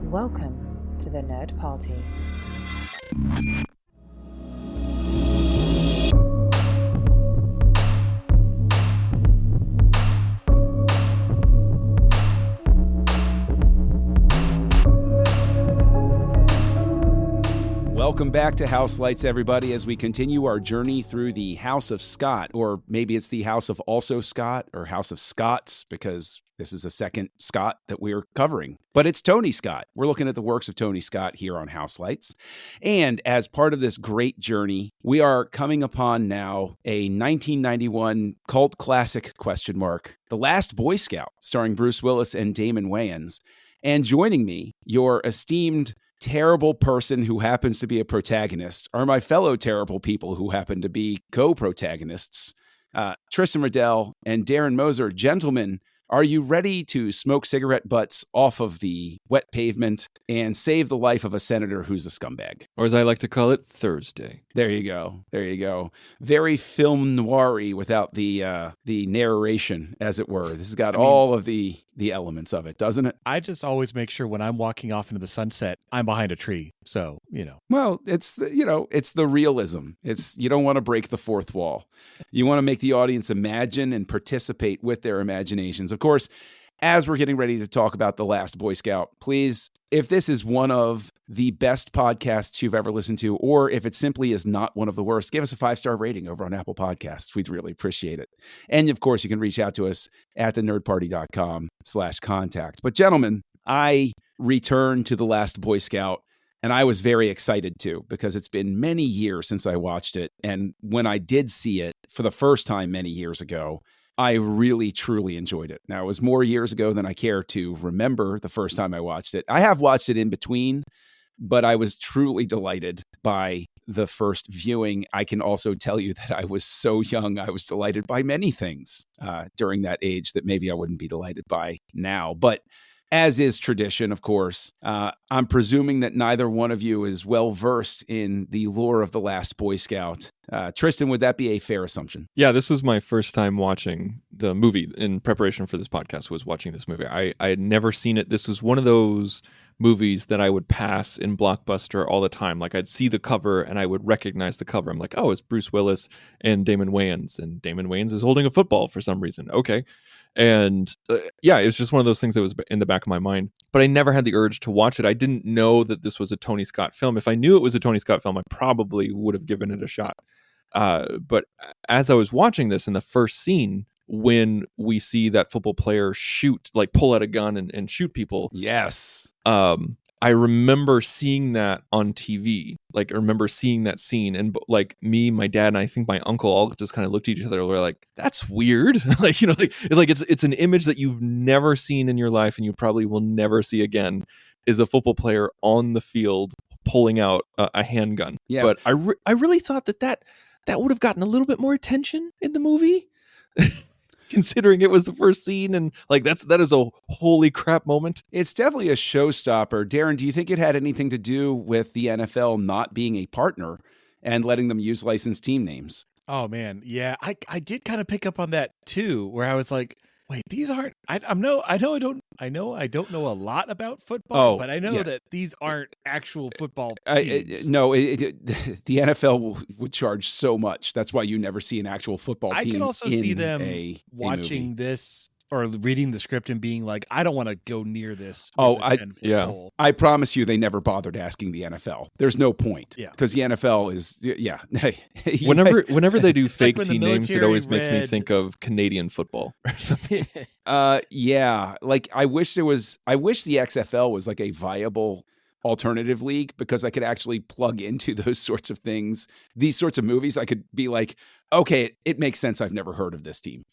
Welcome to the Nerd Party. Welcome back to Houselights, everybody, as we continue our journey through the House of Scott, or maybe it's the House of Also Scott, or House of Scots, because this is a second Scott that we're covering. But it's Tony Scott. We're looking at the works of Tony Scott here on Houselights. And as part of this great journey, we are coming upon now a 1991 cult classic, The Last Boy Scout, starring Bruce Willis and Damon Wayans. And joining me, your esteemed terrible person who happens to be a protagonist are my fellow terrible people who happen to be co-protagonists, Tristan Riddell and Darren Moser. Gentlemen, are you ready to smoke cigarette butts off of the wet pavement and save the life of a senator who's a scumbag? Or as I like to call it, Thursday. There you go. There you go. Very film noir-y without the narration, as it were. This has got all of the elements of it, doesn't it? I just always make sure when I'm walking off into the sunset, I'm behind a tree. So, Well, it's the realism. You don't want to break the fourth wall. You want to make the audience imagine and participate with their imaginations. Of course, as we're getting ready to talk about The Last Boy Scout, please, if this is one of the best podcasts you've ever listened to, or if it simply is not one of the worst, give us a 5-star rating over on Apple Podcasts. We'd really appreciate it. And of course, you can reach out to us at thenerdparty.com/contact. But gentlemen, I returned to The Last Boy Scout, and I was very excited too, because it's been many years since I watched it. And when I did see it for the first time many years ago, I really, truly enjoyed it. Now, it was more years ago than I care to remember the first time I watched it. I have watched it in between, but I was truly delighted by the first viewing. I can also tell you that I was so young, I was delighted by many things during that age that maybe I wouldn't be delighted by now. But as is tradition, of course, I'm presuming that neither one of you is well-versed in the lore of The Last Boy Scout. Tristan, would that be a fair assumption? Yeah, this was my first time watching the movie in preparation for this podcast, was watching this movie. I had never seen it. This was one of those movies that I would pass in Blockbuster all the time. Like, I'd see the cover and I would recognize the cover. I'm like, oh, it's Bruce Willis and Damon Wayans. And Damon Wayans is holding a football for some reason. Okay. And yeah, it was just one of those things that was in the back of my mind. But I never had the urge to watch it. I didn't know that this was a Tony Scott film. If I knew it was a Tony Scott film, I probably would have given it a shot. But as I was watching this in the first scene, when we see that football player pull out a gun and shoot people. Yes. I remember seeing that on TV. Like, I remember seeing that scene, and like me, my dad, and I think my uncle all just kind of looked at each other. We're like, "That's weird." It's an image that you've never seen in your life, and you probably will never see again. Is a football player on the field pulling out a handgun? Yes. But I really thought that would have gotten a little bit more attention in the movie. Considering it was the first scene, and like that is a holy crap moment. It's definitely a showstopper. Darren, do you think it had anything to do with the NFL not being a partner and letting them use licensed team names? Oh man, yeah, I did kind of pick up on that too, where I was like, wait, these aren't. I don't know a lot about football, but I know that these aren't actual football teams. The NFL would charge so much. That's why you never see an actual football team. I could also see them watching this or reading the script and being like, I don't want to go near this. Hole. I promise you, they never bothered asking the NFL. There's no point. Yeah, because the NFL is Whenever they do fake like team names, it always makes me think of Canadian football or something. Like I wish the XFL was like a viable alternative league, because I could actually plug into those sorts of things, these sorts of movies. I could be like, okay, it makes sense. I've never heard of this team,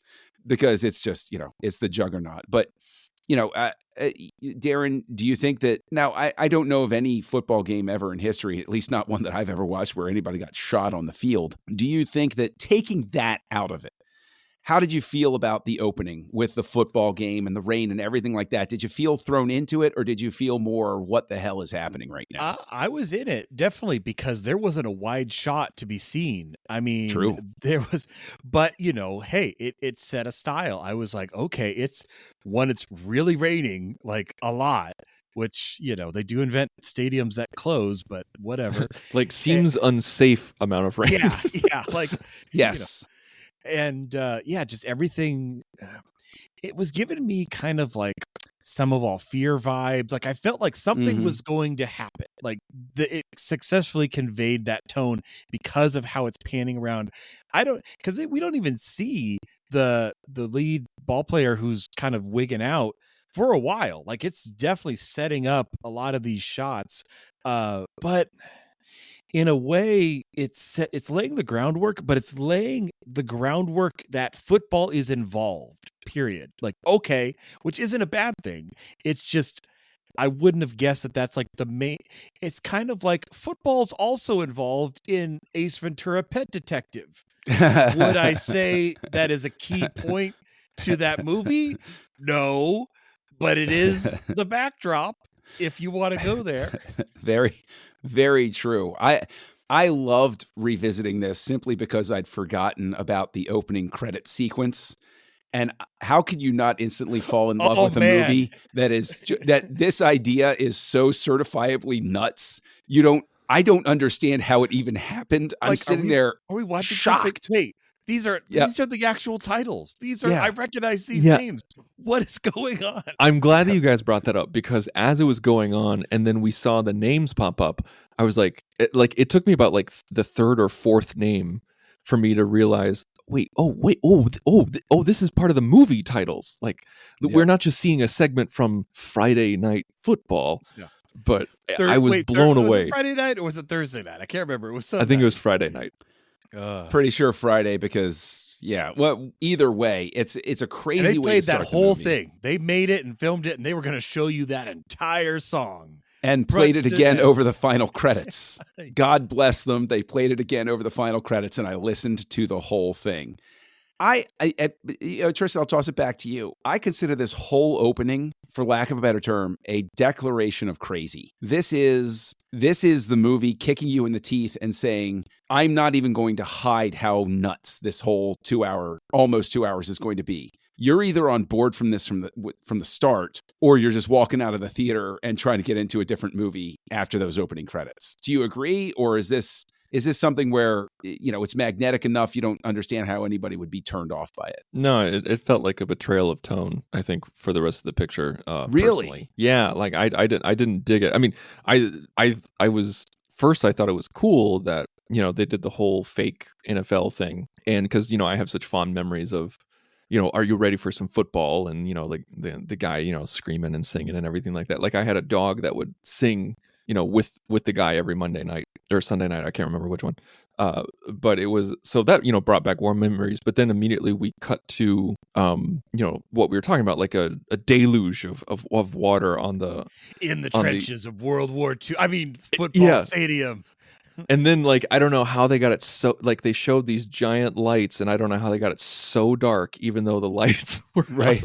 because it's just, it's the juggernaut. But, Darren, do you think that now I don't know of any football game ever in history, at least not one that I've ever watched, where anybody got shot on the field. Do you think that taking that out of it How did you feel about the opening with the football game and the rain and everything like that? Did you feel thrown into it, or did you feel more what the hell is happening right now? I was in it, definitely, because there wasn't a wide shot to be seen. I mean, True. there was, but hey, it set a style. I was like, okay, it's really raining, like a lot, which, they do invent stadiums that close, but whatever. Like seems unsafe amount of rain. Yeah. Like, Yes. And just everything. It was giving me kind of like Some of All Fear vibes. Like I felt like something was going to happen. Like it successfully conveyed that tone because of how it's panning around. Because we don't even see the lead ball player who's kind of wigging out for a while. Like it's definitely setting up a lot of these shots. But in a way, it's laying the groundwork, but it's laying the groundwork that football is involved, period. Like, okay, which isn't a bad thing. It's just, I wouldn't have guessed that that's like the main. It's kind of like football's also involved in Ace Ventura: Pet Detective. Would I say that is a key point to that movie? No, but it is the backdrop if you want to go there. Very, very true. I loved revisiting this simply because I'd forgotten about the opening credit sequence. And how could you not instantly fall in love with a movie that this idea is so certifiably nuts? I don't understand how it even happened. I'm sitting there. Are we watching shocked? Wait, these are the actual titles. I recognize these names. What is going on? I'm glad that you guys brought that up, because as it was going on and then we saw the names pop up, I was like it took me about like the third or fourth name for me to realize, this is part of the movie titles. Like we're not just seeing a segment from Friday Night Football. Yeah. But I was blown away. Was it Friday night or was it Thursday night? I can't remember. It was Sunday. I think it was Friday night. Pretty sure Friday, because either way, it's a crazy and they way played to start that whole the movie. thing. They made it and filmed it, and they were going to show you that entire song and played it again over the final credits. God bless them. They played it again over the final credits, and I listened to the whole thing. Tristan, I'll toss it back to you. I consider this whole opening, for lack of a better term, a declaration of crazy. This is the movie kicking you in the teeth and saying, I'm not even going to hide how nuts this whole almost 2 hours is going to be. You're either on board from this from the start, or you're just walking out of the theater and trying to get into a different movie after those opening credits. Do you agree, or is this something where it's magnetic enough you don't understand how anybody would be turned off by it? No, it felt like a betrayal of tone, I think, for the rest of the picture. Really? Personally. Yeah, like I didn't dig it. I mean, I was first, I thought it was cool that they did the whole fake NFL thing, and because I have such fond memories of are you ready for some football, and like the guy screaming and singing and everything like that. Like I had a dog that would sing with the guy every Monday night or Sunday night. I can't remember which one. But it was, so that, brought back warm memories. But then immediately we cut to, what we were talking about, like a deluge of water in the trenches of World War II. I mean, football stadium. And then, like, I don't know how they got it so, like, they showed these giant lights, and I don't know how they got it so dark, even though the lights were right.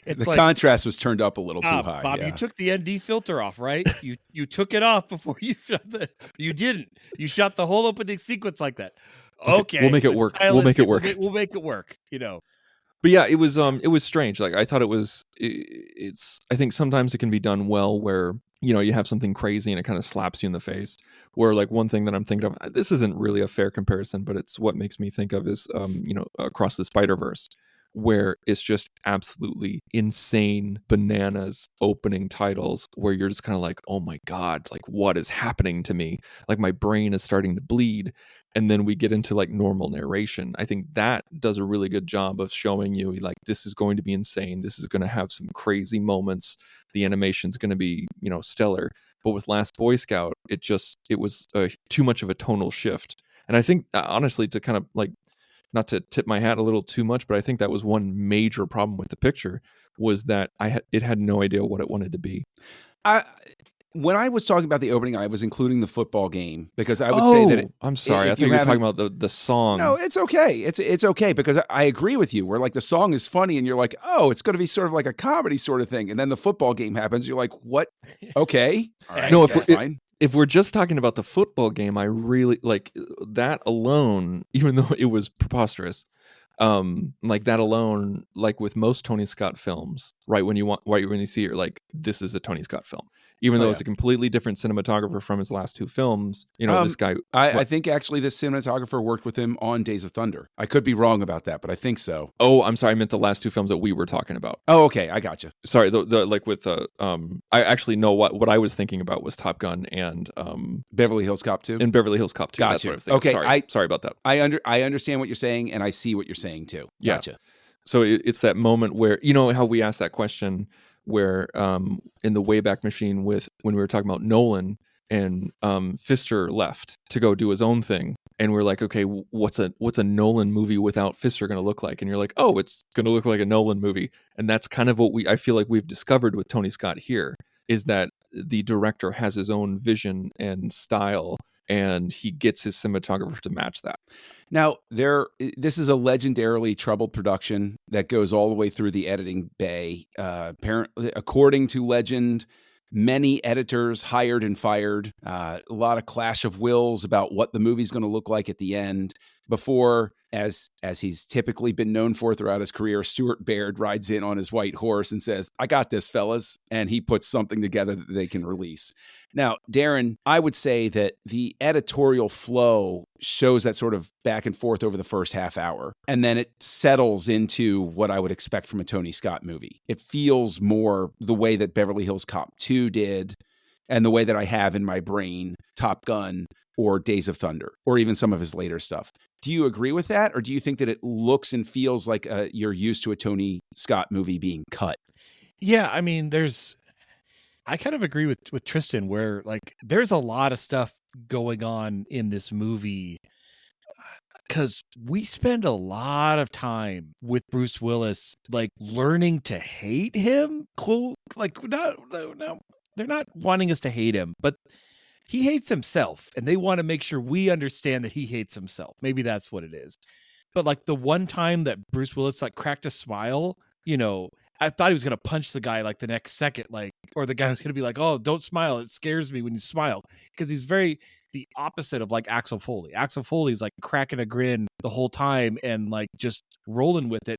The contrast was turned up a little too high. Bob, you took the ND filter off, right? You took it off before you shot you didn't. You shot the whole opening sequence like that. Okay. We'll make it work. We'll make it work. We'll make it work, But yeah, it was strange. Like I thought it's I think sometimes it can be done well where, you have something crazy and it kind of slaps you in the face. Where like one thing that I'm thinking of, this isn't really a fair comparison, but it's what makes me think of is Across the Spider-Verse, where it's just absolutely insane bananas opening titles where you're just kind of like, oh my God, like what is happening to me? Like my brain is starting to bleed. And then we get into like normal narration. I think that does a really good job of showing you like, this is going to be insane. This is going to have some crazy moments. The animation's going to be, stellar. But with Last Boy Scout, it was too much of a tonal shift. And I think honestly, to kind of like, not to tip my hat a little too much, but I think that was one major problem with the picture, was that it had no idea what it wanted to be. when I was talking about the opening, I was including the football game because I would say that. I'm sorry. I if thought you were talking haven't- about the song. No, it's okay. It's okay because I agree with you. Where like the song is funny and you're like, oh, it's going to be sort of like a comedy sort of thing, and then the football game happens. You're like, what? Okay, all right, No, that's fine. If we're just talking about the football game, I really like that alone, even though it was preposterous. Like that alone, like with most Tony Scott films, right when you see it, you're like, this is a Tony Scott film. Even though it's a completely different cinematographer from his last two films, this guy. I think actually this cinematographer worked with him on Days of Thunder. I could be wrong about that, but I think so. Oh, I'm sorry. I meant the last two films that we were talking about. Oh, okay. I got you. Sorry. The like with I actually know what I was thinking about was Top Gun and Beverly Hills Cop 2. and Beverly Hills Cop 2. Gotcha. That's what I was thinking. Okay. Sorry about that. I understand what you're saying, and I see what you're saying too. Gotcha. Yeah. So it's that moment where, you know how we asked that question where in the Wayback Machine when we were talking about Nolan and Pfister left to go do his own thing, and we're like, okay, what's a Nolan movie without Pfister going to look like? And you're like, oh, it's going to look like a Nolan movie. And that's kind of what I feel like we've discovered with Tony Scott here, is that the director has his own vision and style, and he gets his cinematographer to match that. Now, this is a legendarily troubled production that goes all the way through the editing bay. Apparently, according to legend, many editors hired and fired. A lot of clash of wills about what the movie's going to look like at the end. Before, as he's typically been known for throughout his career, Stuart Baird rides in on his white horse and says, "I got this, fellas," and he puts something together that they can release. Now, Darren, I would say that the editorial flow shows that sort of back and forth over the first half hour, and then it settles into what I would expect from a Tony Scott movie. It feels more the way that Beverly Hills Cop 2 did, and the way that I have in my brain Top Gun or Days of Thunder, or even some of his later stuff. Do you agree with that, or do you think that it looks and feels like you're used to a Tony Scott movie being cut? Yeah, I mean, I kind of agree with Tristan, where like there's a lot of stuff going on in this movie because we spend a lot of time with Bruce Willis, like learning to hate him. Cool, like no, they're not wanting us to hate him, but he hates himself, and they want to make sure we understand that he hates himself. Maybe that's what it is. But like the one time that Bruce Willis like cracked a smile, I thought he was going to punch the guy like the next second, like, or the guy was going to be like, "Oh, don't smile. It scares me when you smile." Because he's very the opposite of like Axel Foley. Axel Foley's like cracking a grin the whole time and like just rolling with it.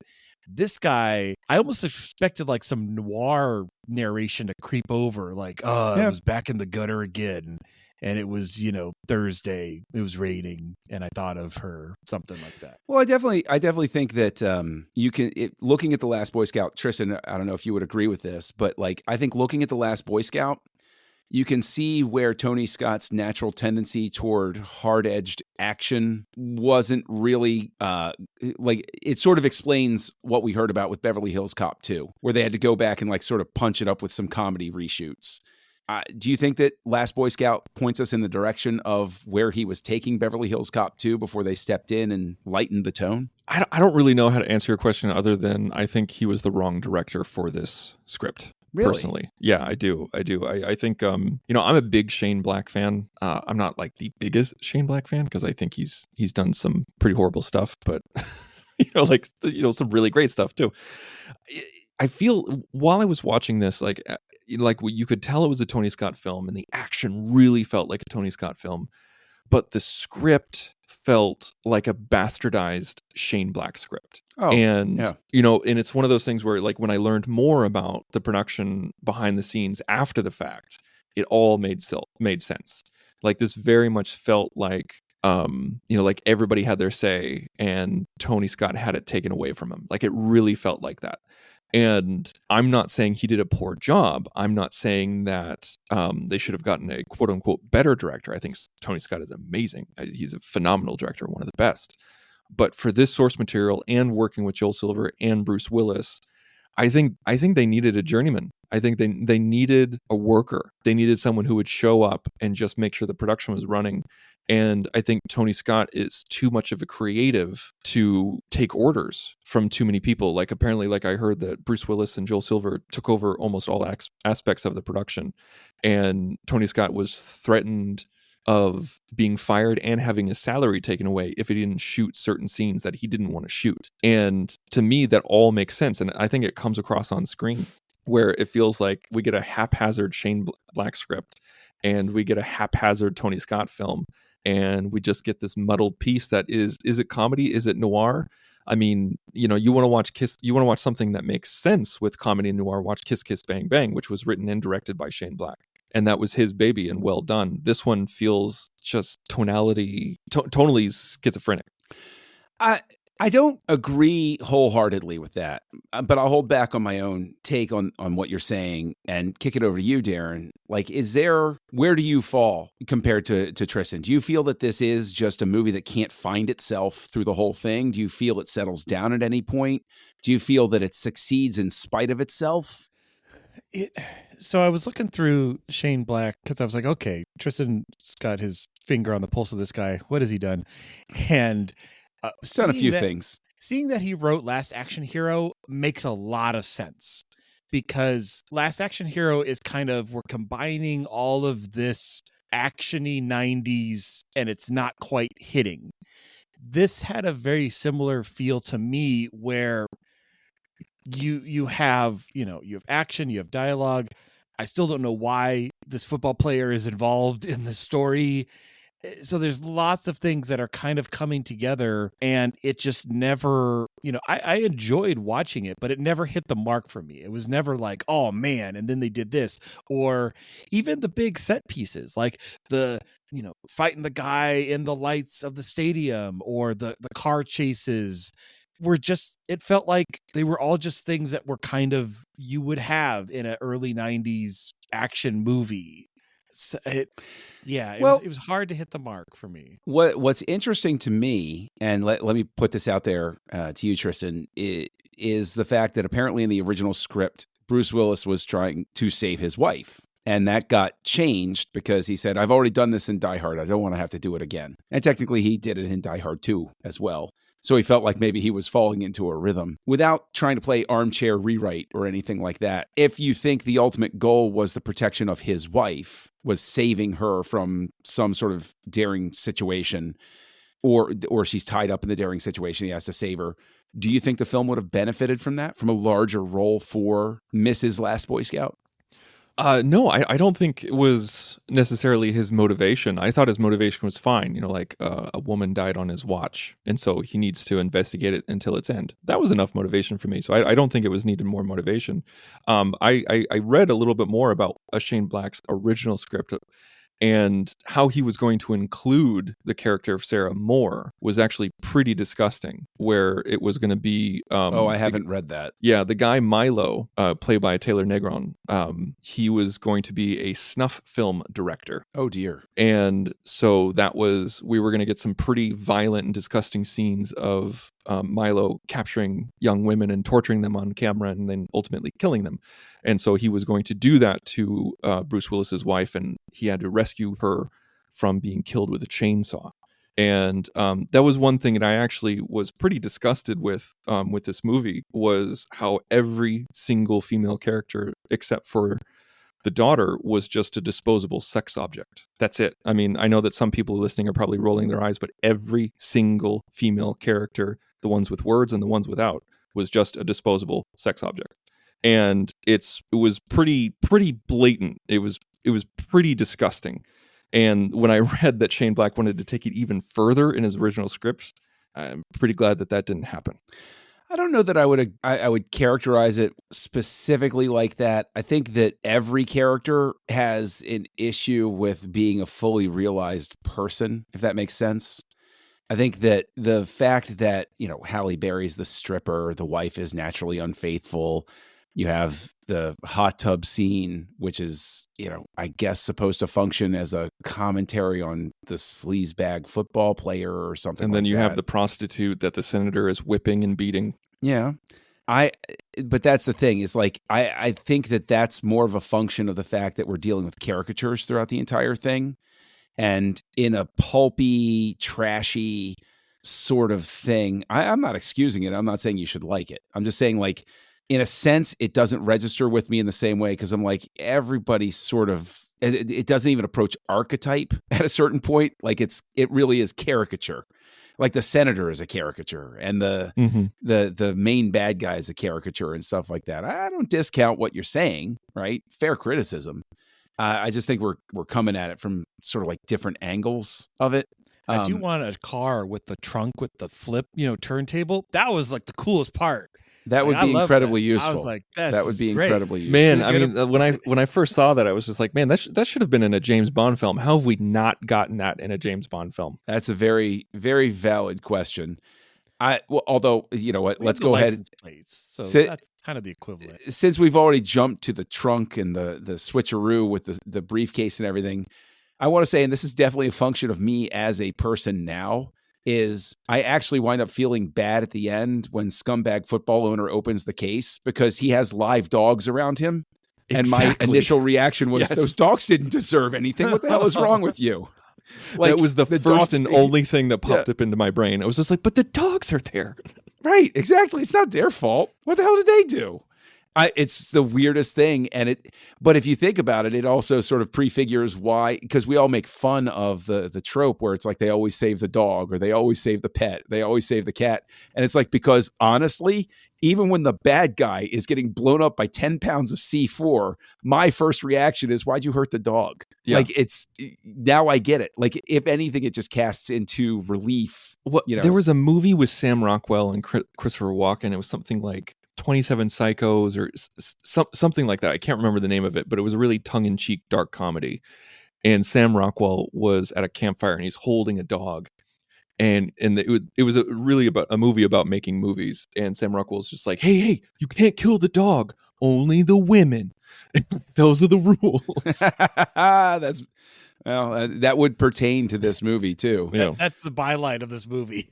This guy, I almost expected like some noir narration to creep over, like, "Oh, I was back in the gutter again. And it was, Thursday. It was raining, and I thought of her," something like that. Well, I definitely think that looking at The Last Boy Scout, Tristan, I don't know if you would agree with this, but like I think looking at The Last Boy Scout, you can see where Tony Scott's natural tendency toward hard-edged action wasn't really like it sort of explains what we heard about with Beverly Hills Cop 2, where they had to go back and like sort of punch it up with some comedy reshoots. Do you think that Last Boy Scout points us in the direction of where he was taking Beverly Hills Cop 2 before they stepped in and lightened the tone? I don't really know how to answer your question other than I think he was the wrong director for this script. Really? Personally. Yeah, I do. I think, I'm a big Shane Black fan. I'm not like the biggest Shane Black fan because I think he's done some pretty horrible stuff, but some really great stuff too. I feel while I was watching this, like you could tell it was a Tony Scott film, and the action really felt like a Tony Scott film, but the script felt like a bastardized Shane Black script. Oh, and yeah. And it's one of those things where like when I learned more about the production behind the scenes after the fact, it all made sense. Like this very much felt like like everybody had their say and Tony Scott had it taken away from him. Like it really felt like that. And I'm not saying he did a poor job. I'm not saying that they should have gotten a quote unquote better director. I think Tony Scott is amazing. He's a phenomenal director, one of the best. But for this source material and working with Joel Silver and Bruce Willis, I think they needed a journeyman. I think they needed a worker. They needed someone who would show up and just make sure the production was running And I think Tony Scott is too much of a creative to take orders from too many people. Like apparently, like I heard that Bruce Willis and Joel Silver took over almost all aspects of the production. And Tony Scott was threatened of being fired and having his salary taken away if he didn't shoot certain scenes that he didn't want to shoot. And to me, that all makes sense. And I think it comes across on screen where it feels like we get a haphazard Shane Black script and we get a haphazard Tony Scott film. And we just get this muddled piece that is it comedy? Is it noir? I mean, you want to watch something that makes sense with comedy and noir, watch Kiss Kiss Bang Bang, which was written and directed by Shane Black. And that was his baby and well done. This one feels just tonally schizophrenic. I don't agree wholeheartedly with that, but I'll hold back on my own take on what you're saying and kick it over to you, Darren. Like, where do you fall compared to Tristan? Do you feel that this is just a movie that can't find itself through the whole thing? Do you feel it settles down at any point? Do you feel that it succeeds in spite of itself? So I was looking through Shane Black because I was like, okay, Tristan's got his finger on the pulse of this guy. What has he done? And he's done a few things. Seeing that he wrote Last Action Hero makes a lot of sense because Last Action Hero is we're combining all of this actiony 90s and it's not quite hitting. This had a very similar feel to me where you have action, you have dialogue. I still don't know why this football player is involved in the story. So there's lots of things that are kind of coming together and it just never, I enjoyed watching it, but it never hit the mark for me. It was never like, oh man, and then they did this, or even the big set pieces, like the, fighting the guy in the lights of the stadium or the car chases were just, it felt like they were all just things that were kind of, you would have in an early 90s action movie. So it was hard to hit the mark for me. What's interesting to me, and let me put this out there to you, Tristan, is the fact that apparently in the original script, Bruce Willis was trying to save his wife. And that got changed because he said, I've already done this in Die Hard. I don't want to have to do it again. And technically he did it in Die Hard 2 as well. So he felt like maybe he was falling into a rhythm without trying to play armchair rewrite or anything like that. If you think the ultimate goal was the protection of his wife, was saving her from some sort of daring situation, or she's tied up in the daring situation, he has to save her, do you think the film would have benefited from that, from a larger role for Mrs. Last Boy Scout? No, I don't think it was necessarily his motivation. I thought his motivation was fine. A woman died on his watch, and so he needs to investigate it until its end. That was enough motivation for me. So I don't think it was needed more motivation. I read a little bit more about Shane Black's original script, and how he was going to include the character of Sarah Moore was actually pretty disgusting, where it was going to be... I haven't read that. Yeah, the guy Milo, played by Taylor Negron, he was going to be a snuff film director. Oh, dear. And so we were going to get some pretty violent and disgusting scenes of Milo capturing young women and torturing them on camera and then ultimately killing them. And so he was going to do that to Bruce Willis's wife, and he had to rescue her from being killed with a chainsaw. And that was one thing that I actually was pretty disgusted with this movie, was how every single female character, except for the daughter, was just a disposable sex object. That's it. I mean, I know that some people listening are probably rolling their eyes, but every single female character, the ones with words and the ones without, was just a disposable sex object. And it was pretty blatant. It was pretty disgusting. And when I read that Shane Black wanted to take it even further in his original scripts, I'm pretty glad that didn't happen. I don't know that I would characterize it specifically like that. I think that every character has an issue with being a fully realized person, if that makes sense. I think that the fact that, Halle Berry's the stripper, the wife is naturally unfaithful. You have the hot tub scene, which is, I guess supposed to function as a commentary on the sleazebag football player or something. And then you have the prostitute that the senator is whipping and beating. Yeah. But that's the thing, is like, I think that that's more of a function of the fact that we're dealing with caricatures throughout the entire thing. and in a pulpy, trashy sort of thing. I'm not excusing it. I'm not saying you should like it. I'm just saying, like, in a sense, it doesn't register with me in the same way, because I'm like, everybody's sort of, it doesn't even approach archetype at a certain point. Like, it really is caricature. Like the senator is a caricature, and the main bad guy is a caricature and stuff like that. I don't discount what you're saying, right? Fair criticism. I just think we're coming at it from sort of like different angles of it. I do want a car with the trunk with the flip, turntable. That was like the coolest part. That would be incredibly useful. I was like, that would be incredibly useful. Man, I mean, when I first saw that, I was just like, man, that should have been in a James Bond film. How have we not gotten that in a James Bond film? That's a very, very valid question. Although, you know what, let's go ahead. Plates, so that's kind of the equivalent. Since we've already jumped to the trunk and the switcheroo with the briefcase and everything, I want to say, and this is definitely a function of me as a person now, is I actually wind up feeling bad at the end when scumbag football owner opens the case, because he has live dogs around him. Exactly. And my initial reaction was, those dogs didn't deserve anything. What the hell is wrong with you? Like, that was the first and only thing that popped up into my brain. I was just like, but the dogs are there. Right, exactly. It's not their fault. What the hell did they do? It's the weirdest thing. But if you think about it, it also sort of prefigures why, because we all make fun of the trope where it's like they always save the dog, or they always save the pet, they always save the cat. And it's like, because honestly, even when the bad guy is getting blown up by 10 pounds of C4, my first reaction is, why'd you hurt the dog? Yeah. Like, now I get it. Like, if anything, it just casts into relief. There was a movie with Sam Rockwell and Christopher Walken. It was something like 27 Psychos or something like that. I can't remember the name of it, but it was a really tongue-in-cheek dark comedy. And Sam Rockwell was at a campfire and he's holding a dog. And it was really about a movie about making movies. And Sam Rockwell's just like, hey, you can't kill the dog, only the women. Those are the rules. That would pertain to this movie too. That's the byline of this movie.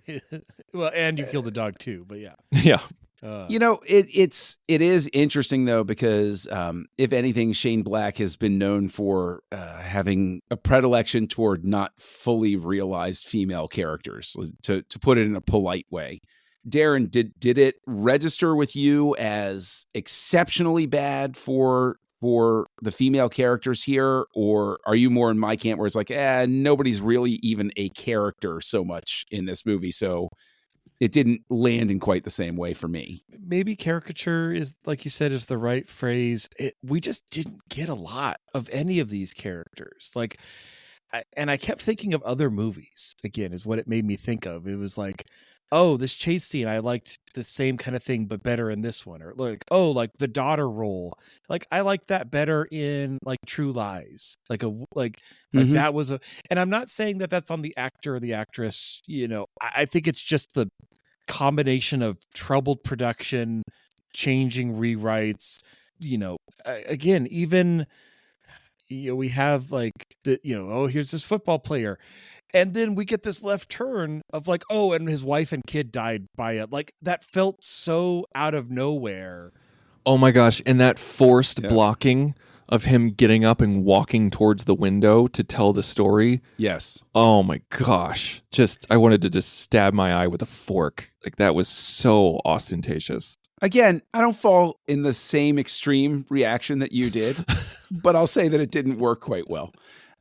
Well, and you kill the dog too, but yeah. Yeah. It is interesting though, because if anything, Shane Black has been known for having a predilection toward not fully realized female characters, to put it in a polite way. Darren, did it register with you as exceptionally bad for the female characters here, or are you more in my camp where it's like, nobody's really even a character so much in this movie, so it didn't land in quite the same way for me? Maybe caricature is, like you said, is the right phrase. We just didn't get a lot of any of these characters. Like, I kept thinking of other movies, again, is what it made me think of. It was like, oh, this chase scene, I liked the same kind of thing, but better in this one. Or like, oh, like the daughter role. Like, I liked that better in like True Lies. That was and I'm not saying that that's on the actor or the actress. I think it's just the combination of troubled production, changing rewrites, again, even, we have like here's this football player. And then we get this left turn of like, oh, and his wife and kid died by it. Like, that felt so out of nowhere. Oh my gosh. And that forced blocking of him getting up and walking towards the window to tell the story. Yes. Oh my gosh. I wanted to just stab my eye with a fork. Like, that was so ostentatious. Again, I don't fall in the same extreme reaction that you did, but I'll say that it didn't work quite well.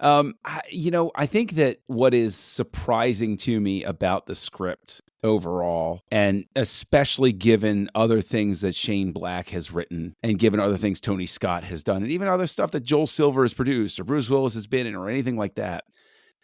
I think that what is surprising to me about the script overall, and especially given other things that Shane Black has written and given other things Tony Scott has done, and even other stuff that Joel Silver has produced or Bruce Willis has been in or anything like that,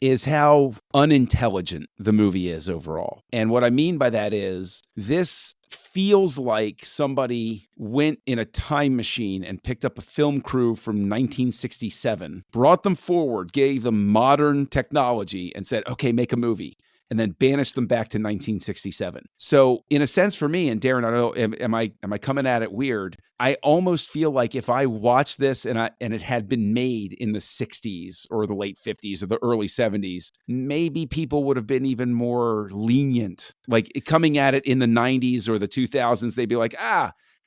is how unintelligent the movie is overall. And what I mean by that is, this feels like somebody went in a time machine and picked up a film crew from 1967, brought them forward, gave them modern technology, and said, okay, make a movie, and then banished them back to 1967. So in a sense for me, and Darren, I don't know, am I coming at it weird? I almost feel like if I watched this and it had been made in the 60s or the late 50s or the early 70s, maybe people would have been even more lenient. Like, coming at it in the 90s or the 2000s, they'd be like,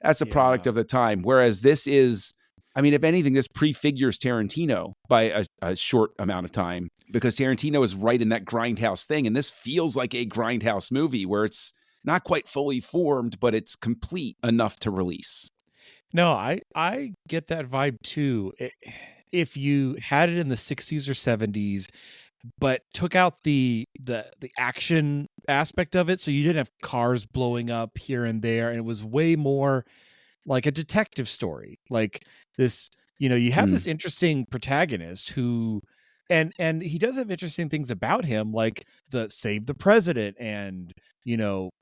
that's a product of the time. Whereas this is, I mean, if anything, this prefigures Tarantino by a short amount of time, because Tarantino is right in that grindhouse thing. And this feels like a grindhouse movie where it's not quite fully formed, but it's complete enough to release. No, I get that vibe too. If you had it in the 60s or 70s, but took out the action aspect of it, so you didn't have cars blowing up here and there, and it was way more like a detective story. Like this, you have this interesting protagonist who and he does have interesting things about him, like the save the president, and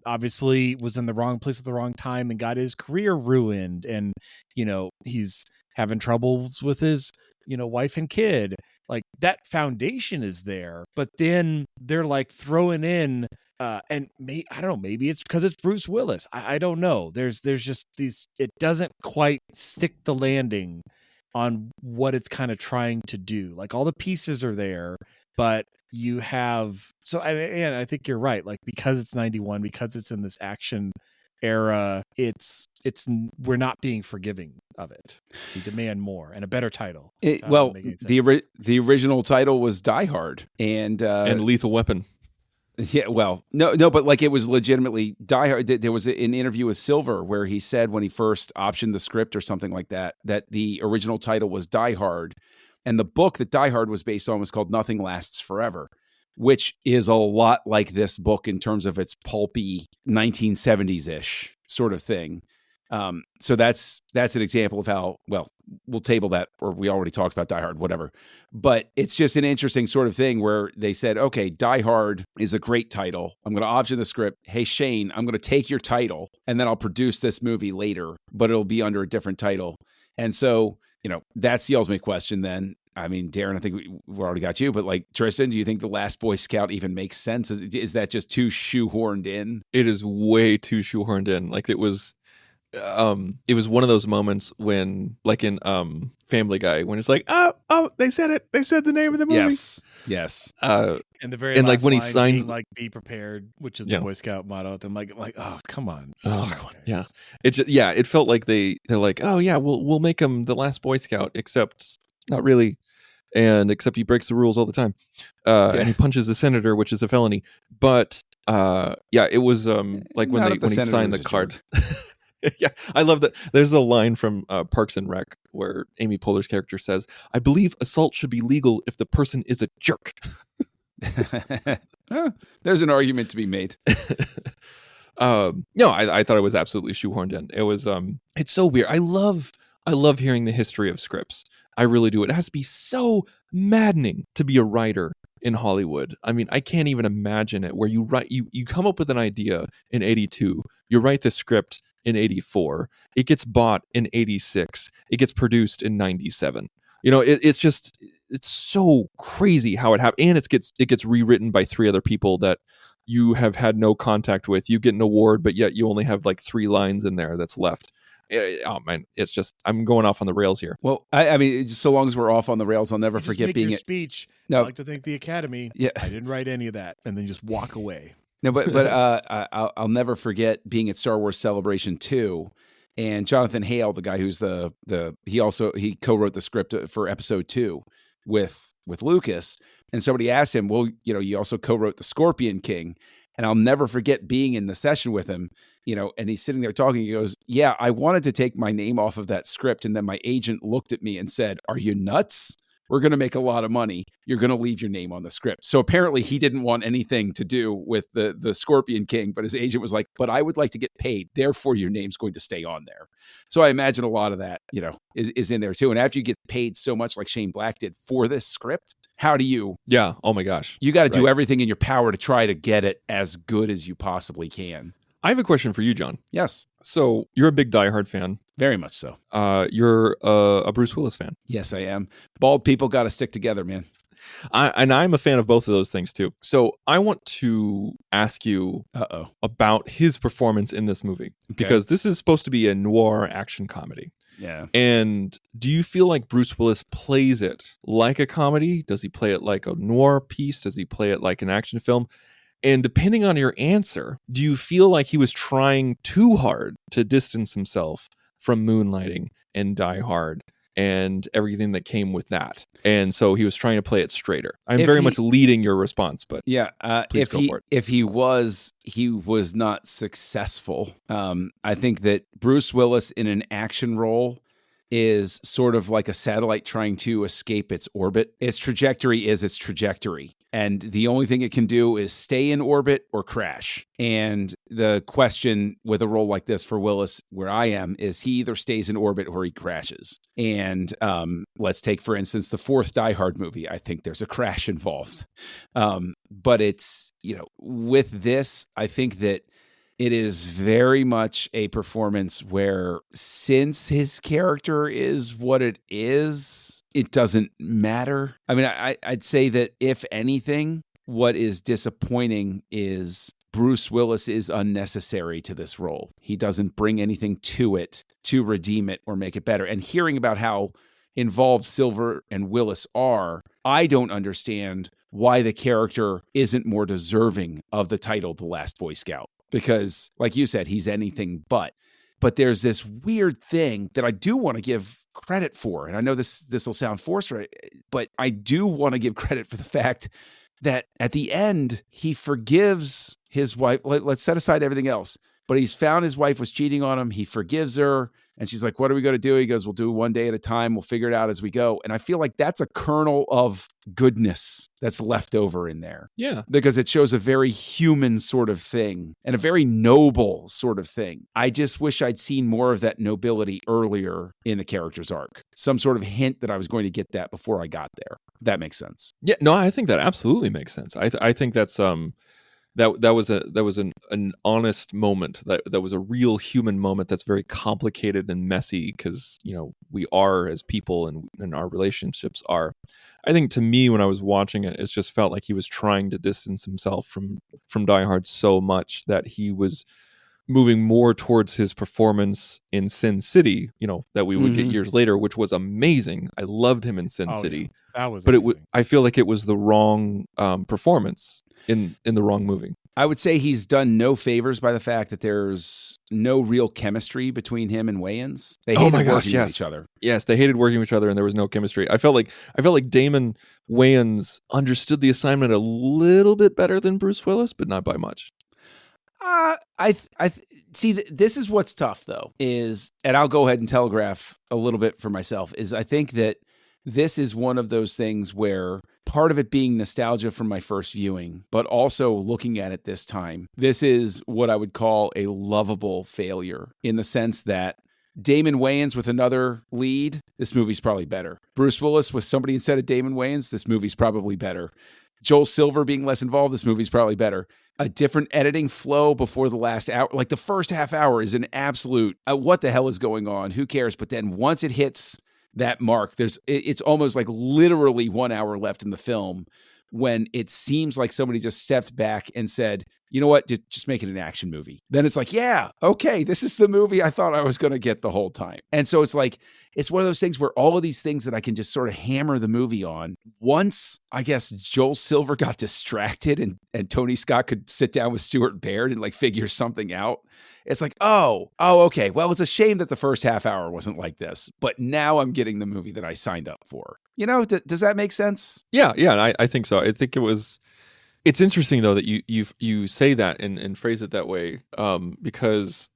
obviously was in the wrong place at the wrong time and got his career ruined, and he's having troubles with his wife and kid. Like that foundation is there, but then they're like throwing in I don't know, maybe it's because it's Bruce Willis. I don't know. There's just these, it doesn't quite stick the landing on what it's kind of trying to do. Like all the pieces are there, but you have, so and I think you're right. Like because it's 91, because it's in this action era, we're not being forgiving of it. We demand more and a better title. The original title was Die Hard and Lethal Weapon. Yeah, well, no, but like it was legitimately Die Hard. There was an interview with Silver where he said when he first optioned the script or something like that, that the original title was Die Hard, and the book that Die Hard was based on was called Nothing Lasts Forever, which is a lot like this book in terms of its pulpy 1970s-ish sort of thing. So that's an example of how, well, we'll table that, or we already talked about Die Hard, whatever. But it's just an interesting sort of thing where they said, okay, Die Hard is a great title. I'm going to option the script. Hey, Shane, I'm going to take your title and then I'll produce this movie later, but it'll be under a different title. And so, that's the ultimate question then. I mean, Darren, I think we already got you, but like Tristan, do you think The Last Boy Scout even makes sense? Is that just too shoehorned in? It is way too shoehorned in. Like it was one of those moments when, like in Family Guy, when it's like, oh, they said it. They said the name of the movie. Yes. And the very last like when he line signed, being like, "Be prepared," which is the Boy Scout motto. I'm like, oh, come on. Oh, come on. Yeah. It felt like they're like, oh yeah, we'll make him the last Boy Scout, except not really. And except he breaks the rules all the time. And he punches the senator, which is a felony. But it was like when he signed the card. Yeah, I love that. There's a line from Parks and Rec where Amy Poehler's character says, "I believe assault should be legal if the person is a jerk." There's an argument to be made. No, I thought it was absolutely shoehorned in. It was it's so weird. I love hearing the history of scripts. I really do. It has to be so maddening to be a writer in Hollywood. I mean, I can't even imagine it, where you come up with an idea in 82, you write the script in 84, it gets bought in 86, it gets produced in 97. It's so crazy how it happened, and it gets rewritten by 3 other people that you have had no contact with. You get an award, but yet you only have like 3 lines in there that's left. Oh man, it's just, I'm going off on the rails here. Well, I mean, so long as we're off on the rails, I'll never forget being your speech. No, I'd like to thank the Academy. Yeah, I didn't write any of that, and then just walk away. No, but I'll never forget being at Star Wars Celebration 2, and Jonathan Hale, the guy who's he co-wrote the script for Episode 2 with Lucas, and somebody asked him, well, you also co-wrote the Scorpion King. And I'll never forget being in the session with him, and he's sitting there talking. He goes, yeah, I wanted to take my name off of that script. And then my agent looked at me and said, are you nuts? We're going to make a lot of money. You're going to leave your name on the script. So apparently he didn't want anything to do with the Scorpion King, but his agent was like, but I would like to get paid. Therefore, your name's going to stay on there. So I imagine a lot of that, is in there too. And after you get paid so much like Shane Black did for this script, how do you? Yeah. Oh my gosh. You got to do everything in your power to try to get it as good as you possibly can. I have a question for you, John. Yes. So you're a big Die Hard fan. Very much so. You're a Bruce Willis fan. Yes, I am. Bald people got to stick together, man. I'm a fan of both of those things too. So I want to ask you about his performance in this movie, because this is supposed to be a noir action comedy. Yeah. And do you feel like Bruce Willis plays it like a comedy? Does he play it like a noir piece? Does he play it like an action film? And depending on your answer, do you feel like he was trying too hard to distance himself from Moonlighting and Die Hard? and everything that came with that. And so he was trying to play it straighter. I'm If very he- much leading your response, but Yeah, please go for it. If he was not successful. I think that Bruce Willis in an action role is sort of like a satellite trying to escape its orbit. Its trajectory is its trajectory. And the only thing it can do is stay in orbit or crash. And the question with a role like this for Willis, where I am, is he either stays in orbit or he crashes. And let's take, for instance, the fourth Die Hard movie. I think there's a crash involved. But it's, with this, I think that it is very much a performance where, since his character is what it is, it doesn't matter. I mean, I'd say that if anything, what is disappointing is Bruce Willis is unnecessary to this role. He doesn't bring anything to it to redeem it or make it better. And hearing about how involved Silver and Willis are, I don't understand why the character isn't more deserving of the title The Last Boy Scout. Because, like you said, he's anything but. But there's this weird thing that I do want to give credit for. And I know this will sound forced, right? But I do want to give credit for the fact that at the end, he forgives his wife. Let's set aside everything else. But he's found his wife was cheating on him. He forgives her. And she's like, what are we going to do? He goes, we'll do one day at a time. We'll figure it out as we go. And I feel like that's a kernel of goodness that's left over in there. Yeah. Because it shows a very human sort of thing and a very noble sort of thing. I just wish I'd seen more of that nobility earlier in the character's arc. Some sort of hint that I was going to get that before I got there. If that makes sense. Yeah, no, I think that absolutely makes sense. I think that's that was an honest moment. That was a real human moment that's very complicated and messy because, we are as people and our relationships are. I think to me, when I was watching it, it just felt like he was trying to distance himself from Die Hard so much that he was moving more towards his performance in Sin City, that we would get years later, which was amazing. I loved him in Sin City. Yeah. That was but amazing. I feel like it was the wrong performance in the wrong movie. I would say he's done no favors by the fact that there's no real chemistry between him and Wayans. They hated working with each other. Yes, they hated working with each other, and there was no chemistry. I felt like Damon Wayans understood the assignment a little bit better than Bruce Willis, but not by much. I see. This is what's tough, though, and I'll go ahead and telegraph a little bit for myself. Is I think that this is one of those things where part of it being nostalgia from my first viewing, but also looking at it this time, this is what I would call a lovable failure in the sense that Damon Wayans with another lead, this movie's probably better. Bruce Willis with somebody instead of Damon Wayans, this movie's probably better. Joel Silver being less involved, this movie's probably better. A different editing flow before the last hour. Like the first half hour is an absolute, what the hell is going on? Who cares? But then once it hits that mark, it's almost like literally 1 hour left in the film when it seems like somebody just stepped back and said, you know what, just make it an action movie. Then it's like, yeah, okay, this is the movie I thought I was going to get the whole time. And so it's like, it's one of those things where all of these things that I can just sort of hammer the movie on. Once, I guess, Joel Silver got distracted and Tony Scott could sit down with Stuart Baird and like figure something out. It's like, oh, okay. Well, it's a shame that the first half hour wasn't like this, but now I'm getting the movie that I signed up for. Does that make sense? Yeah, I think so. I think it's interesting though that you say that and phrase it that way, because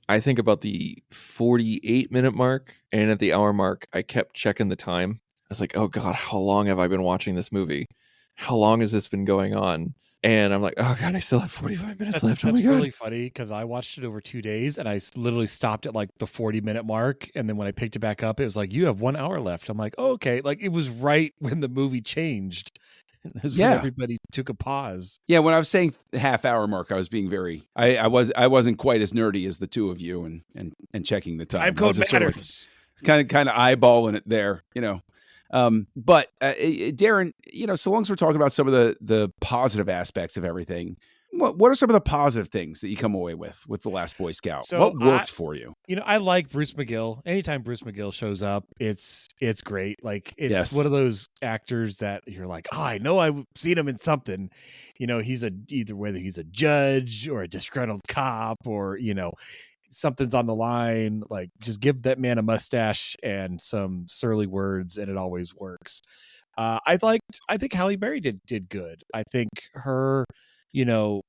I think about the 48-minute mark and at the hour mark, I kept checking the time. I was like, oh God, how long have I been watching this movie? How long has this been going on? And I'm like, oh God, I still have 45 minutes left. Oh my God. That's really funny because I watched it over 2 days and I literally stopped at like the 40-minute mark. And then when I picked it back up, it was like, you have 1 hour left. I'm like, oh, okay. Like it was right when the movie changed. When everybody took a pause. Yeah, when I was saying half hour mark, I was being I wasn't quite as nerdy as the two of you and checking the time. Time code matters. Sort of kind of eyeballing it there, But Darren, so long as we're talking about some of the positive aspects of everything, what are some of the positive things that you come away with The Last Boy Scout? So what worked for you? I like Bruce McGill. Anytime Bruce McGill shows up, it's great. Like it's one of those actors that you're like, oh, I know I've seen him in something. He's either whether he's a judge or a disgruntled cop or something's on the line, like just give that man a mustache and some surly words, and it always works. I think Halle Berry did good. I think her,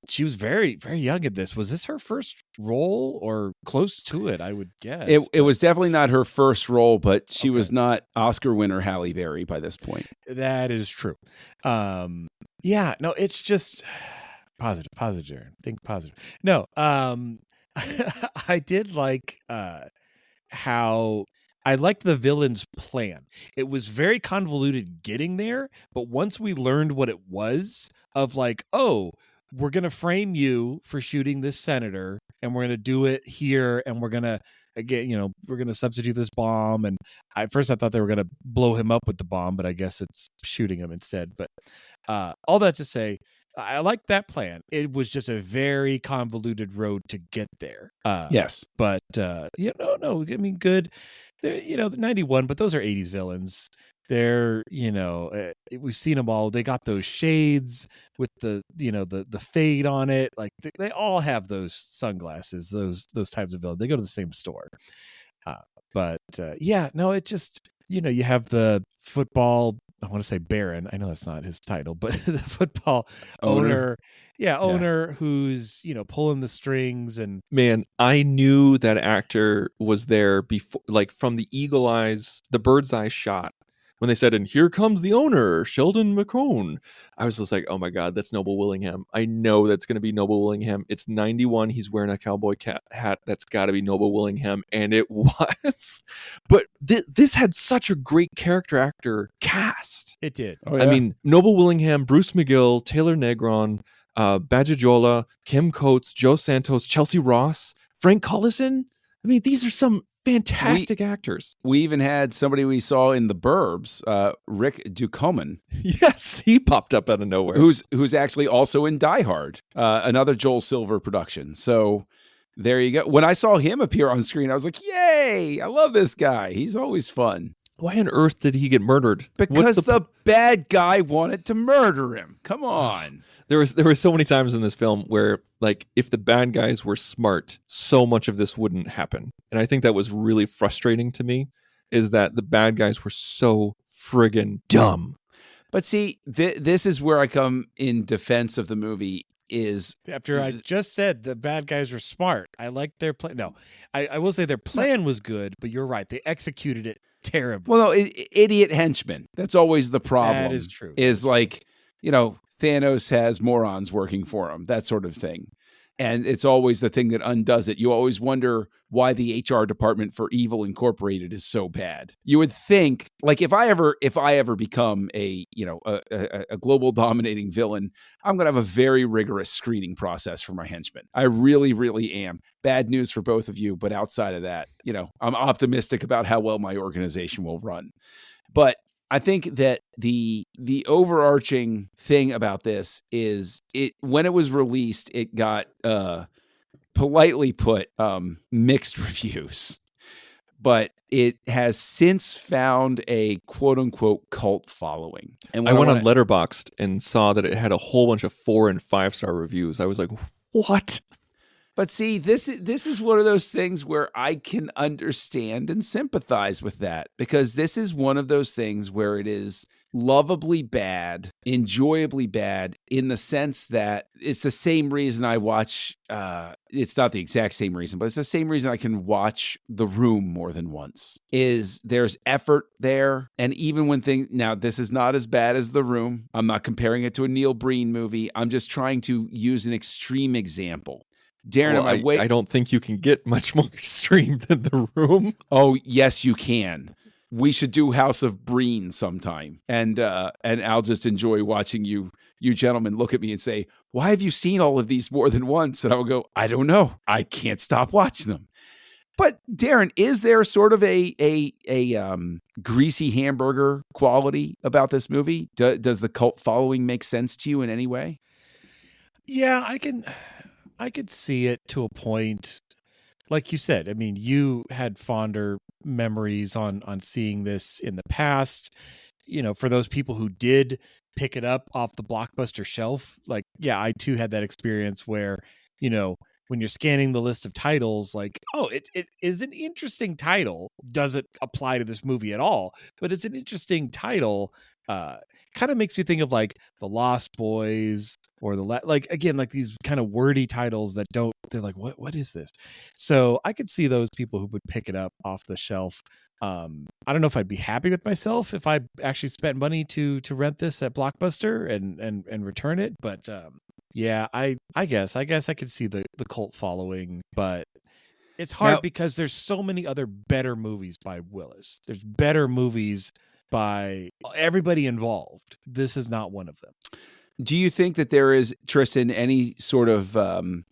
she was very, very young in this. Was this her first role or close to it? I would guess. It was definitely not her first role, but she was not Oscar winner Halle Berry by this point. That is true. Yeah, no, it's just positive, Jared. Think positive. No, I did like how I liked the villain's plan. It was very convoluted getting there, but once we learned what it was, of like, oh, we're going to frame you for shooting this senator, and we're going to do it here, and we're going to, again, we're going to substitute this bomb. And at first I thought they were going to blow him up with the bomb, but I guess it's shooting him instead. But all that to say, I like that plan. It was just a very convoluted road to get there. Yes. But, no, I mean, good. They're, 91, but those are 80s villains. They're, we've seen them all. They got those shades with the fade on it. Like they all have those sunglasses, those types of villains. They go to the same store. It just, you have the football, I want to say Baron. I know that's not his title, but the football owner. Yeah, owner who's, pulling the strings. And man, I knew that actor was there before, like from the eagle eyes, the bird's eye shot. When they said, and here comes the owner, Sheldon McCone, I was just like, oh my God, that's Noble Willingham. I know that's going to be Noble Willingham. It's 91. He's wearing a cowboy hat. That's got to be Noble Willingham. And it was. But this had such a great character actor cast. It did. Oh, yeah. I mean, Noble Willingham, Bruce McGill, Taylor Negron, Bajajola, Kim Coates, Joe Santos, Chelsea Ross, Frank Collison. I mean, these are some fantastic actors. We even had somebody we saw in The Burbs, Rick Ducommun. Yes, he popped up out of nowhere. Who's actually also in Die Hard, another Joel Silver production. So there you go. When I saw him appear on screen, I was like, yay, I love this guy. He's always fun. Why on earth did he get murdered? Because the bad guy wanted to murder him. Come on. There were so many times in this film where, like, if the bad guys were smart, so much of this wouldn't happen. And I think that was really frustrating to me, is that the bad guys were so friggin' dumb. But see, this is where I come in defense of the movie. Is after I just said the bad guys were smart. I liked their plan. No, I will say their plan was good, but you're right. They executed it terribly. Well, no, idiot henchmen. That's always the problem. That is true. Is like, Thanos has morons working for him, that sort of thing. And it's always the thing that undoes it. You always wonder why the HR department for Evil Incorporated is so bad. You would think, like, if I ever become a global dominating villain, I'm going to have a very rigorous screening process for my henchmen. I really, really am. Bad news for both of you, but outside of that, I'm optimistic about how well my organization will run. But I think that the overarching thing about this is when it was released, it got politely put mixed reviews, but it has since found a quote unquote cult following. And I went on Letterboxd and saw that it had a whole bunch of 4 and 5-star reviews. I was like, what? But see, this is one of those things where I can understand and sympathize with that, because this is one of those things where it is lovably bad, enjoyably bad, in the sense that it's the same reason I watch, it's not the exact same reason, but it's the same reason I can watch The Room more than once, is there's effort there. And even when now this is not as bad as The Room. I'm not comparing it to a Neil Breen movie. I'm just trying to use an extreme example. Darren, well, I don't think you can get much more extreme than The Room. Oh, yes, you can. We should do House of Breen sometime, and I'll just enjoy watching you gentlemen look at me and say, "Why have you seen all of these more than once?" And I will go, "I don't know. I can't stop watching them." But Darren, is there sort of a greasy hamburger quality about this movie? Does the cult following make sense to you in any way? Yeah, I could see it to a point. Like you said, I mean, you had fonder memories on seeing this in the past. For those people who did pick it up off the Blockbuster shelf, like, yeah, I too had that experience where, when you're scanning the list of titles, like, oh, it is an interesting title. Does it apply to this movie at all? But it's an interesting title. Kind of makes me think of like The Lost Boys or like again, like these kind of wordy titles that they're like, what is this? So I could see those people who would pick it up off the shelf. I don't know if I'd be happy with myself if I actually spent money to rent this at Blockbuster and return it, but yeah, I guess I could see the cult following, but it's hard Now, because there's so many other better movies by Willis. There's better movies by everybody involved. This is not one of them. do you think that there is, Tristan, any sort of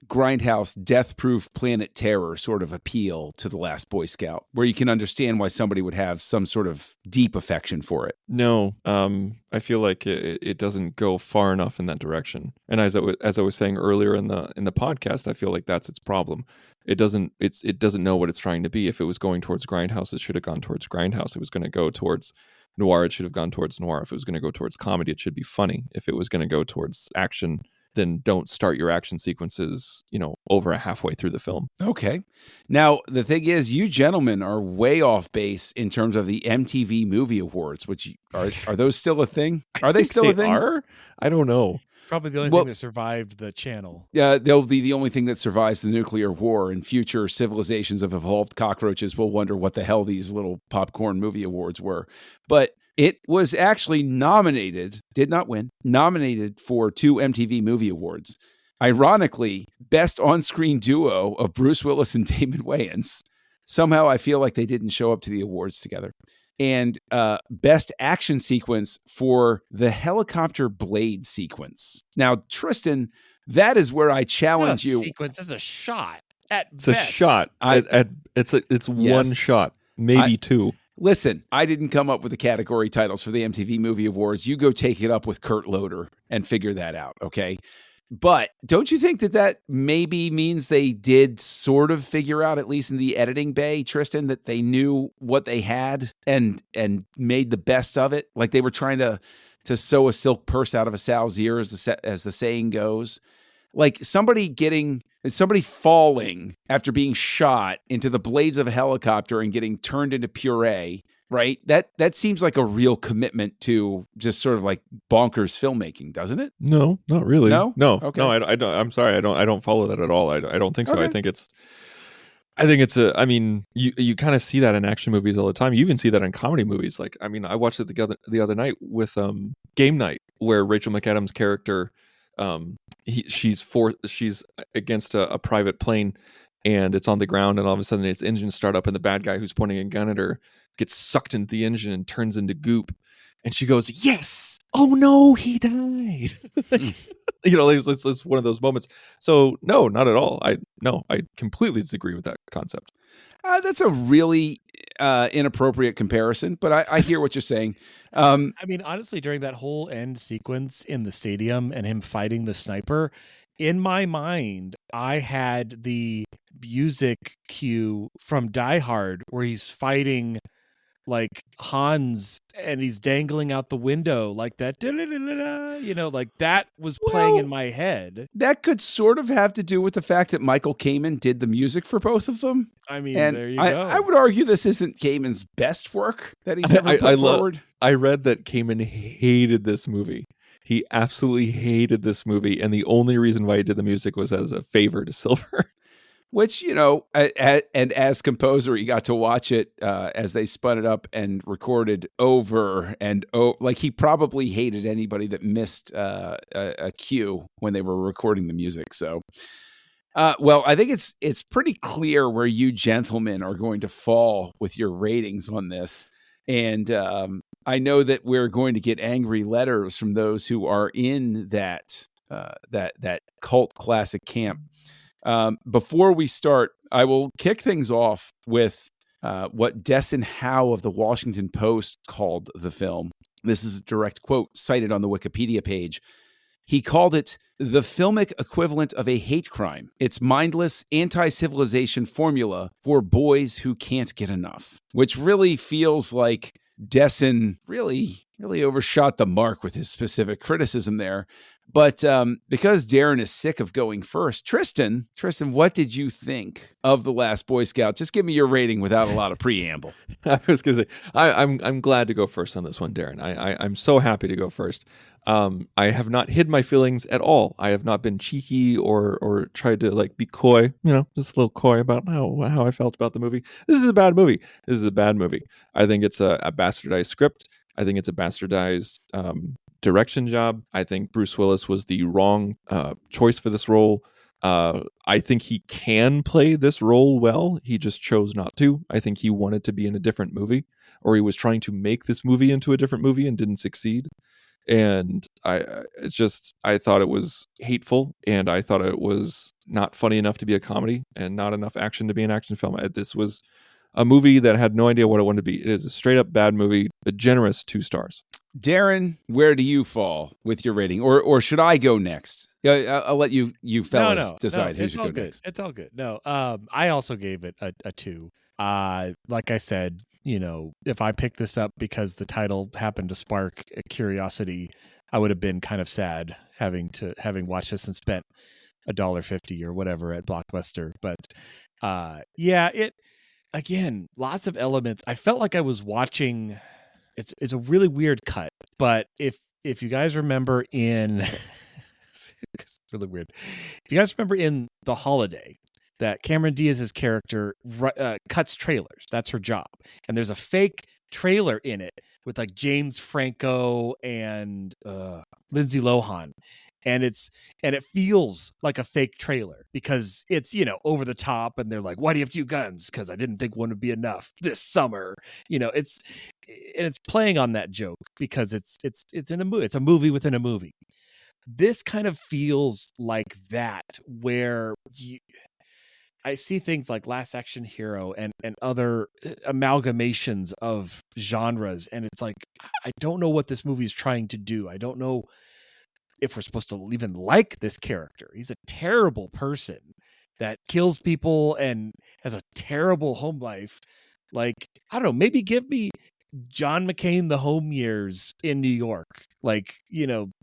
grindhouse, death-proof planet terror sort of appeal to The Last Boy Scout, where you can understand why somebody would have some sort of deep affection for it? No, I feel like it doesn't go far enough in that direction. And as I was saying earlier in the podcast, I feel like that's its problem. It doesn't know what it's trying to be. If it was going towards grindhouse, it should have gone towards grindhouse. It was going to go towards noir, it should have gone towards noir. If it was going to go towards comedy, it should be funny. If it was going to go towards action, then don't start your action sequences, over halfway through the film. Okay. Now, the thing is, you gentlemen are way off base in terms of the MTV Movie Awards, which are those still a thing? Are they still a thing? I don't know. Probably the only thing that survived the channel. Yeah, they'll be the only thing that survives the nuclear war, and future civilizations of evolved cockroaches will wonder what the hell these little popcorn movie awards were. But it was actually nominated, did not win, nominated for 2 MTV Movie Awards. Ironically, Best On-Screen Duo of Bruce Willis and Damon Wayans. Somehow I feel like they didn't show up to the awards together. And Best Action Sequence for the helicopter blade sequence. Now, Tristan, that is where I challenge you. Sequence is a shot at It's best. a shot. It's one shot, maybe 2. Listen, I didn't come up with the category titles for the MTV Movie Awards. You go take it up with Kurt Loder and figure that out, okay? But don't you think that maybe means they did sort of figure out, at least in the editing bay, Tristan, that they knew what they had and made the best of it? Like they were trying to sew a silk purse out of a sow's ear, as the saying goes. Like somebody falling after being shot into the blades of a helicopter and getting turned into puree, right? That seems like a real commitment to just sort of like bonkers filmmaking, doesn't it? No, not really. No? Okay. No. I don't. I'm sorry. I don't follow that at all. I don't think so. Okay. I think it's I mean, you kind of see that in action movies all the time. You even see that in comedy movies. Like, I mean, I watched it the other night with Game Night, where Rachel McAdams' character, she's against a private plane, and it's on the ground, and all of a sudden its engines start up, and the bad guy who's pointing a gun at her gets sucked into the engine and turns into goop, and she goes, "Yes! Oh no, he died!" It's one of those moments. So no, not at all. I completely disagree with that concept. That's a really inappropriate comparison, but I hear what you're saying. I mean, honestly, during that whole end sequence in the stadium and him fighting the sniper, in my mind, I had the music cue from Die Hard where he's fighting like Hans and he's dangling out the window like that, like that was playing in my head. That could sort of have to do with the fact that Michael Kamen did the music for both of them. I mean, and there you go. I would argue this isn't Kamen's best work that he's ever put forward. I read that Kamen hated this movie. He absolutely hated this movie, and the only reason why he did the music was as a favor to Silver. Which, and as composer, he got to watch it as they spun it up and recorded over and over. Like he probably hated anybody that missed a cue when they were recording the music. So, well, I think it's pretty clear where you gentlemen are going to fall with your ratings on this. And I know that we're going to get angry letters from those who are in that cult classic camp. Before we start, I will kick things off with what Desson Howe of the Washington Post called the film. This is a direct quote cited on the Wikipedia page. He called it the filmic equivalent of a hate crime. It's mindless anti-civilization formula for boys who can't get enough, which really feels like Desson really overshot the mark with his specific criticism there. But because Darren is sick of going first, Tristan, what did you think of The Last Boy Scout? Just give me your rating without a lot of preamble. I was going to say, I'm glad to go first on this one, Darren. I'm so happy to go first. I have not hid my feelings at all. I have not been cheeky or tried to like be coy, just a little coy about how I felt about the movie. This is a bad movie. I think it's a bastardized script. I think it's a bastardized direction job. I think Bruce Willis was the wrong choice for this role. I think he can play this role well. He just chose not to. I think he wanted to be in a different movie, or he was trying to make this movie into a different movie and didn't succeed. And I thought it was hateful, and I thought it was not funny enough to be a comedy and not enough action to be an action film. This was a movie that had no idea what it wanted to be. It is a straight up bad movie, a generous 2 stars. Darren, where do you fall with your rating? Or should I go next? I'll let you fellas decide who should go next. It's all good. No, I also gave it a 2. Like I said, if I picked this up because the title happened to spark a curiosity, I would have been kind of sad having watched this and spent $1.50 or whatever at Blockbuster. But again, lots of elements. I felt like I was watching. It's a really weird cut, but if you guys remember in, it's really weird. If you guys remember in The Holiday, that Cameron Diaz's character cuts trailers. That's her job, and there's a fake trailer in it with like James Franco and Lindsay Lohan. And it feels like a fake trailer because it's, over the top, and they're like, why do you have 2 guns? Because I didn't think one would be enough this summer. It's playing on that joke because it's in a movie. It's a movie within a movie. This kind of feels like that, where I see things like Last Action Hero and other amalgamations of genres. And it's like, I don't know what this movie is trying to do. I don't know if we're supposed to even like this character. He's a terrible person that kills people and has a terrible home life. Like, I don't know, maybe give me John McCain, the home years in New York, like,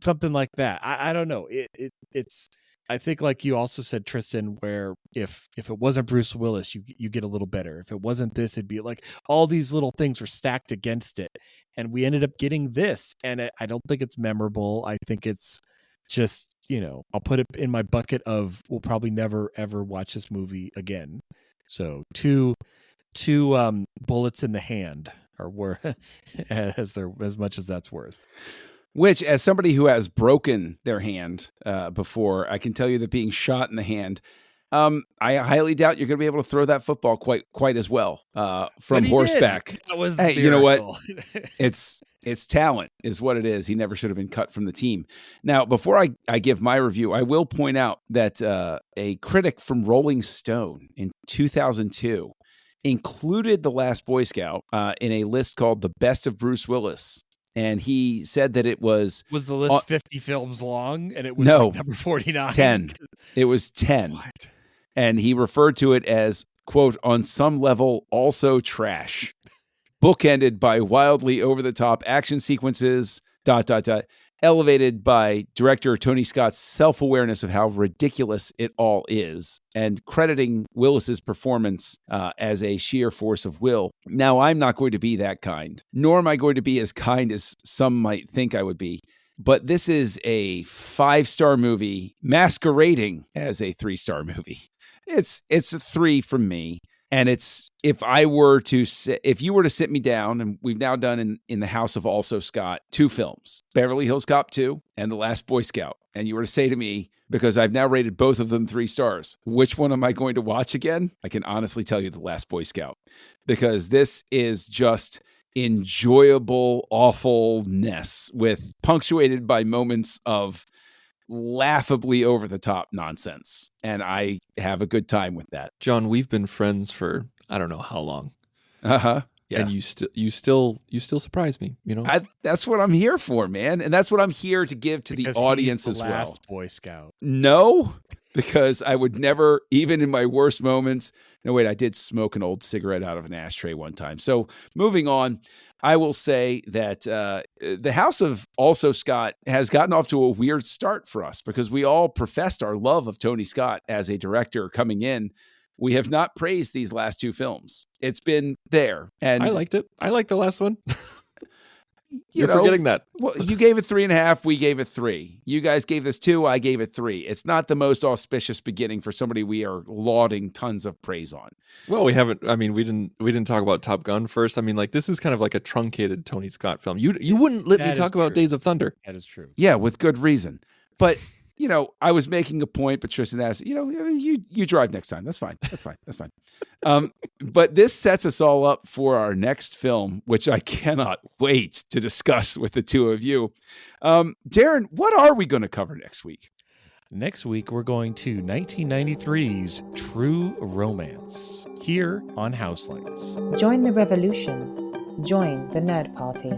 something like that. I don't know. It's, I think like you also said, Tristan, where if it wasn't Bruce Willis, you get a little better. If it wasn't this, it'd be like all these little things were stacked against it. And we ended up getting this. And I don't think it's memorable. I think it's just, I'll put it in my bucket of we'll probably never, ever watch this movie again. So two bullets in the hand are worth as much as that's worth. Which, as somebody who has broken their hand before, I can tell you that being shot in the hand, I highly doubt you're going to be able to throw that football quite as well from horseback. That was you know what? It's talent is what it is. He never should have been cut from the team. Now, before I give my review, I will point out that a critic from Rolling Stone in 2002 included The Last Boy Scout in a list called The Best of Bruce Willis. And he said that it was the list 50 films long, and it was no, like number 49. 10. It was 10. What? And he referred to it as, quote, on some level, also trash. Bookended by wildly over-the-top action sequences, ... elevated by director Tony Scott's self-awareness of how ridiculous it all is, and crediting Willis's performance as a sheer force of will. Now, I'm not going to be that kind, nor am I going to be as kind as some might think I would be. But this is a 5-star movie masquerading as a 3-star movie. It's a 3 from me. And it's, if you were to sit me down, and we've now done in the House of Also Scott 2 films, Beverly Hills Cop 2 and The Last Boy Scout. And you were to say to me, because I've now rated both of them 3 stars, which one am I going to watch again? I can honestly tell you The Last Boy Scout, because this is just enjoyable awfulness punctuated by moments of laughably over the top nonsense, and I have a good time with that. John, we've been friends for I don't know how long. Yeah. And you still surprise me, that's what I'm here for, man, and that's what I'm here to give to the audience as well. Last Boy Scout. No, because I would never, even in my worst moments. No, wait, I did smoke an old cigarette out of an ashtray one time. So moving on, I will say that the House of Also Scott has gotten off to a weird start for us because we all professed our love of Tony Scott as a director coming in. We have not praised these last two films. It's been there. And I liked it. I liked the last one. You're forgetting that. Well, you gave it 3.5. We gave it 3. You guys gave this 2. I gave it 3. It's not the most auspicious beginning for somebody we are lauding tons of praise on. Well, we haven't. I mean, we didn't talk about Top Gun first. I mean, like this is kind of like a truncated Tony Scott film. You wouldn't let me talk about Days of Thunder. That is true. Yeah, with good reason. But I was making a point, but Tristan asked, you drive next time. That's fine. But this sets us all up for our next film, which I cannot wait to discuss with the two of you. Darren, what are we going to cover next week? Next week, we're going to 1993's True Romance here on Houselights. Join the revolution. Join the Nerd Party.